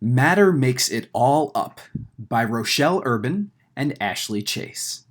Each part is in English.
Matter Makes It All Up by Rochelle Urban and Ashley Chase.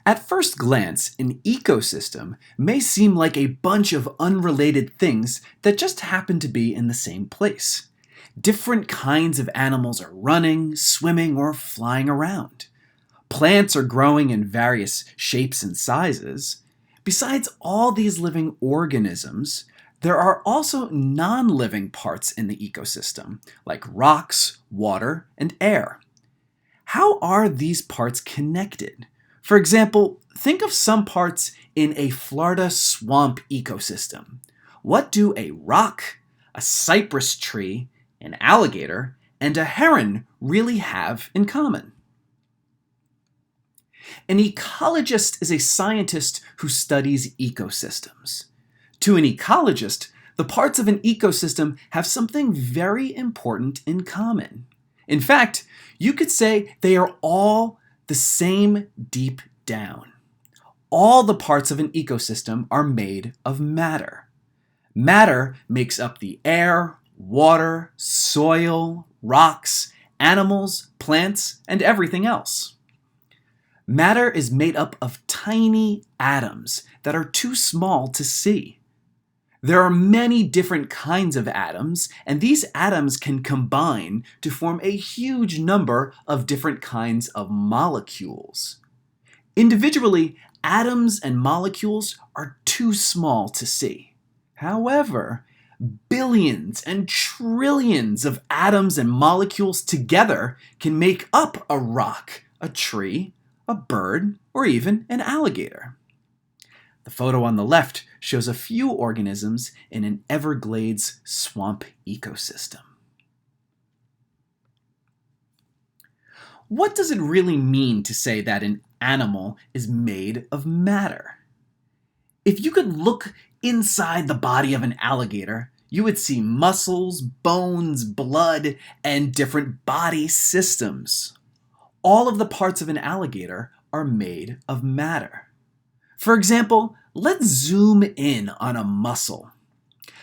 At first glance, an ecosystem may seem like a bunch of unrelated things that just happen to be in the same place. Different kinds of animals are running, swimming, or flying around. Plants are growing in various shapes and sizes. Besides all these living organisms, there are also non-living parts in the ecosystem, like rocks, water, and air. How are these parts connected? For example, think of some parts in a Florida swamp ecosystem. What do a rock, a cypress tree, an alligator, and a heron really have in common? An ecologist is a scientist who studies ecosystems. To an ecologist, the parts of an ecosystem have something very important in common. In fact, you could say they are all the same deep down. All the parts of an ecosystem are made of matter. Matter makes up the air, water, soil, rocks, animals, plants, and everything else. Matter is made up of tiny atoms that are too small to see. There are many different kinds of atoms, and these atoms can combine to form a huge number of different kinds of molecules. Individually, atoms and molecules are too small to see. However, billions and trillions of atoms and molecules together can make up a rock, a tree, a bird, or even an alligator. The photo on the left shows a few organisms in an Everglades swamp ecosystem. What does it really mean to say that an animal is made of matter? If you could look inside the body of an alligator, you would see muscles, bones, blood, and different body systems. All of the parts of an alligator are made of matter. For example, let's zoom in on a muscle.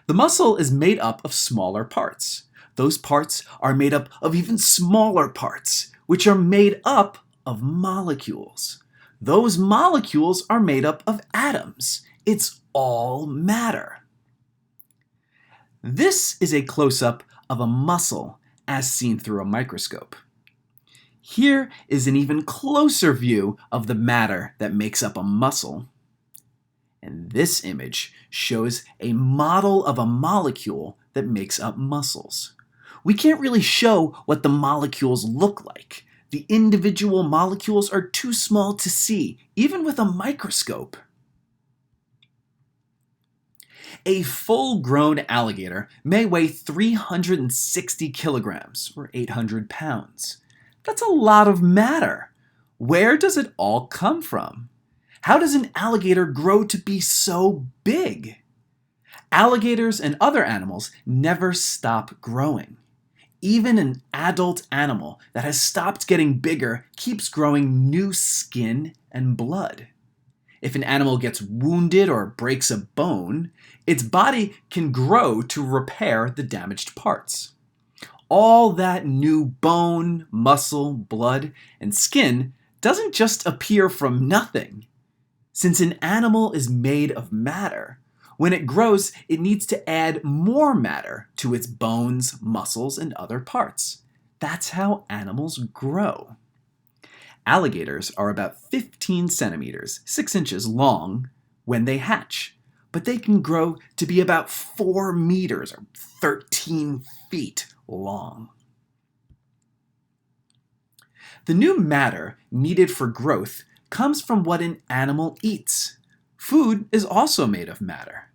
The muscle is made up of smaller parts. Those parts are made up of even smaller parts, which are made up of molecules. Those molecules are made up of atoms. It's all matter. This is a close-up of a muscle as seen through a microscope. Here is an even closer view of the matter that makes up a muscle. And this image shows a model of a molecule that makes up muscles. We can't really show what the molecules look like. The individual molecules are too small to see, even with a microscope. A full-grown alligator may weigh 360 kilograms, or 800 pounds. That's a lot of matter. Where does it all come from? How does an alligator grow to be so big? Alligators and other animals never stop growing. Even an adult animal that has stopped getting bigger keeps growing new skin and blood. If an animal gets wounded or breaks a bone, its body can grow to repair the damaged parts. All that new bone, muscle, blood, and skin doesn't just appear from nothing. Since an animal is made of matter, when it grows, it needs to add more matter to its bones, muscles, and other parts. That's how animals grow. Alligators are about 15 centimeters, 6 inches long when they hatch, but they can grow to be about 4 meters or 13 feet long. The new matter needed for growth comes from what an animal eats. Food is also made of matter.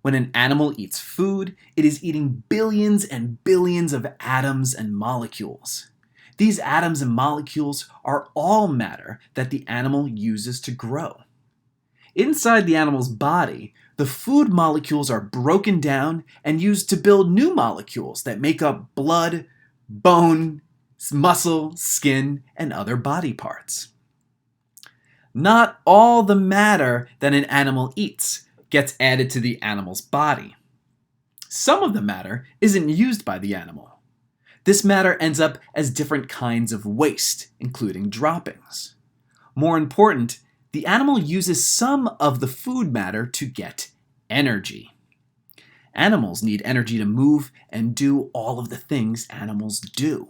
When an animal eats food, it is eating billions and billions of atoms and molecules. These atoms and molecules are all matter that the animal uses to grow. Inside the animal's body, the food molecules are broken down and used to build new molecules that make up blood, bone, muscle, skin, and other body parts. Not all the matter that an animal eats gets added to the animal's body. Some of the matter isn't used by the animal. This matter ends up as different kinds of waste, including droppings. More important, the animal uses some of the food matter to get energy. Animals need energy to move and do all of the things animals do.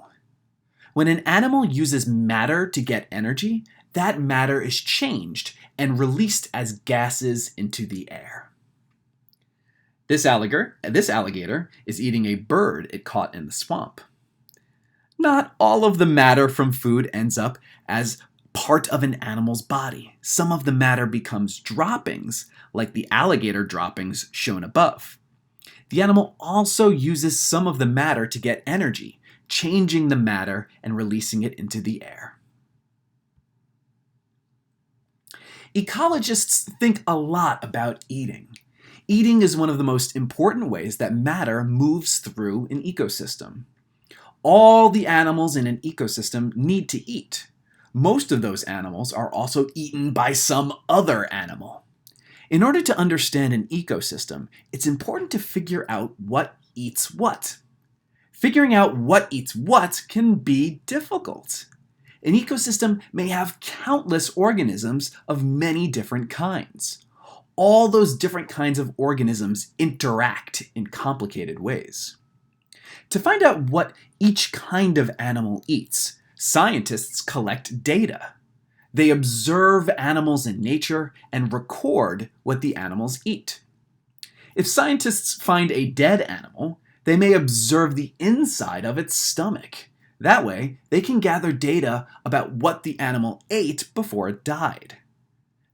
When an animal uses matter to get energy, that matter is changed and released as gases into the air. This alligator is eating a bird it caught in the swamp. Not all of the matter from food ends up as part of an animal's body. Some of the matter becomes droppings, like the alligator droppings shown above. The animal also uses some of the matter to get energy, changing the matter and releasing it into the air. Ecologists think a lot about eating. Eating is one of the most important ways that matter moves through an ecosystem. All the animals in an ecosystem need to eat. Most of those animals are also eaten by some other animal. In order to understand an ecosystem, it's important to figure out what eats what. Figuring out what eats what can be difficult. An ecosystem may have countless organisms of many different kinds. All those different kinds of organisms interact in complicated ways. To find out what each kind of animal eats, scientists collect data. They observe animals in nature and record what the animals eat. If scientists find a dead animal, they may observe the inside of its stomach. That way, they can gather data about what the animal ate before it died.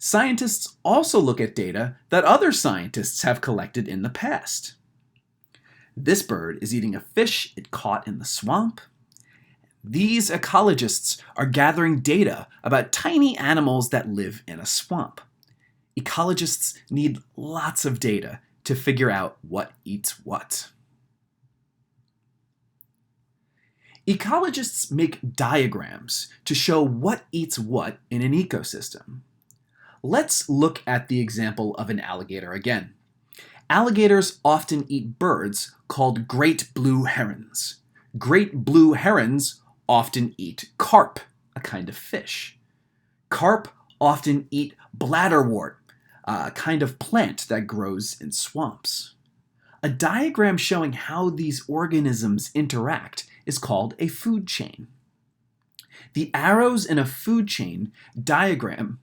Scientists also look at data that other scientists have collected in the past. This bird is eating a fish it caught in the swamp. These ecologists are gathering data about tiny animals that live in a swamp. Ecologists need lots of data to figure out what eats what. Ecologists make diagrams to show what eats what in an ecosystem. Let's look at the example of an alligator again. Alligators often eat birds called great blue herons. Great blue herons often eat carp, a kind of fish. Carp often eat bladderwort, a kind of plant that grows in swamps. A diagram showing how these organisms interact is called a food chain. The arrows in a food chain diagram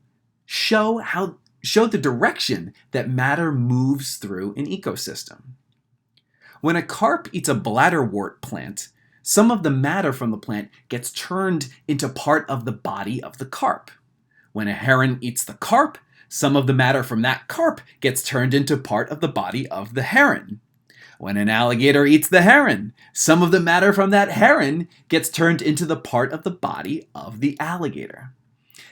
show the direction that matter moves through an ecosystem. When a carp eats a bladderwort plant, some of the matter from the plant gets turned into part of the body of the carp. When a heron eats the carp, some of the matter from that carp gets turned into part of the body of the heron. When an alligator eats the heron, some of the matter from that heron gets turned into the part of the body of the alligator.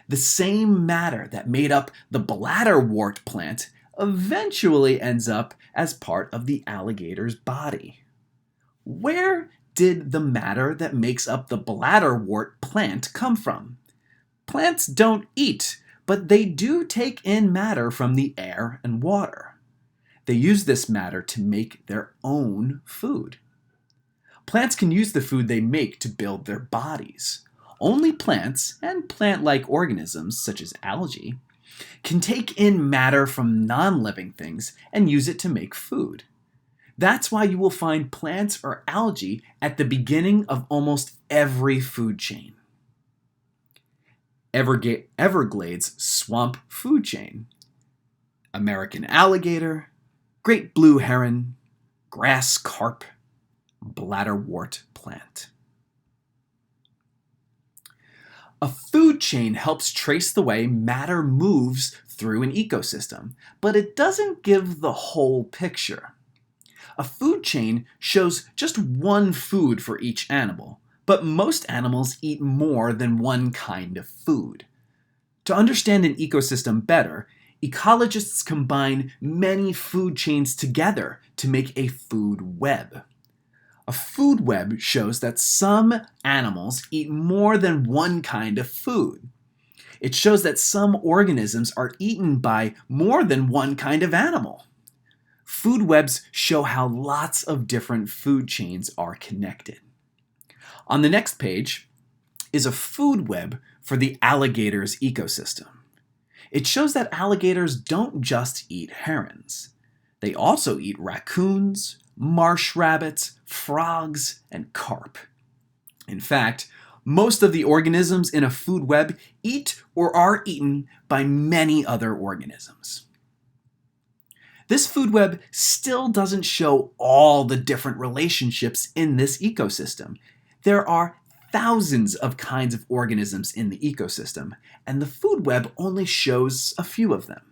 The same matter that made up the bladderwort plant eventually ends up as part of the alligator's body. Where did the matter that makes up the bladderwort plant come from? Plants don't eat, but they do take in matter from the air and water. They use this matter to make their own food. Plants can use the food they make to build their bodies. Only plants, and plant-like organisms such as algae, can take in matter from non-living things and use it to make food. That's why you will find plants or algae at the beginning of almost every food chain. Everglades swamp food chain. American alligator, great blue heron, grass carp, bladderwort plant. A food chain helps trace the way matter moves through an ecosystem, but it doesn't give the whole picture. A food chain shows just one food for each animal, but most animals eat more than one kind of food. To understand an ecosystem better, ecologists combine many food chains together to make a food web. A food web shows that some animals eat more than one kind of food. It shows that some organisms are eaten by more than one kind of animal. Food webs show how lots of different food chains are connected. On the next page is a food web for the alligators ecosystem. It shows that alligators don't just eat herons. They also eat raccoons, marsh rabbits, frogs, and carp. In fact, most of the organisms in a food web eat or are eaten by many other organisms. This food web still doesn't show all the different relationships in this ecosystem. There are thousands of kinds of organisms in the ecosystem, and the food web only shows a few of them.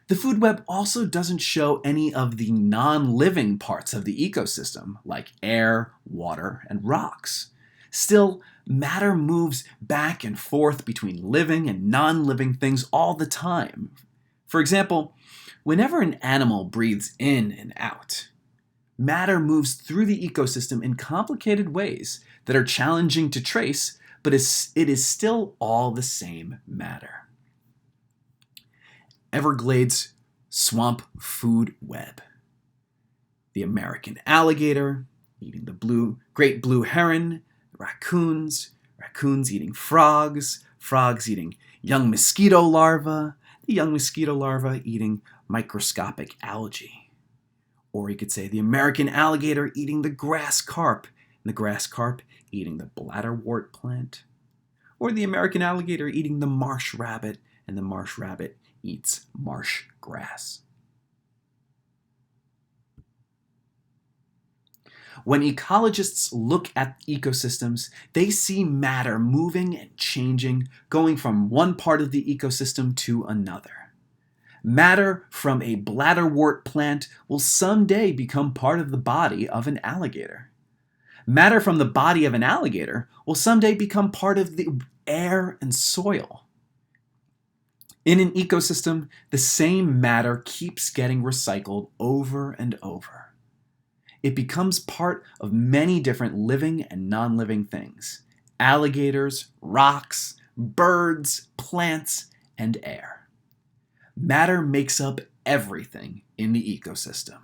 The food web also doesn't show any of the non-living parts of the ecosystem, like air, water, and rocks. Still, matter moves back and forth between living and non-living things all the time. For example, whenever an animal breathes in and out, matter moves through the ecosystem in complicated ways that are challenging to trace, but it is still all the same matter. Everglades swamp food web. The American alligator eating the great blue heron, raccoons eating frogs eating young mosquito larvae, the young mosquito larvae eating microscopic algae. Or you could say the American alligator eating the grass carp, and the grass carp eating the bladderwort plant. Or the American alligator eating the marsh rabbit, and the marsh rabbit eats marsh grass. When ecologists look at ecosystems, they see matter moving and changing, going from one part of the ecosystem to another. Matter from a bladderwort plant will someday become part of the body of an alligator. Matter from the body of an alligator will someday become part of the air and soil. In an ecosystem, the same matter keeps getting recycled over and over. It becomes part of many different living and non-living things: alligators, rocks, birds, plants, and air. Matter makes up everything in the ecosystem.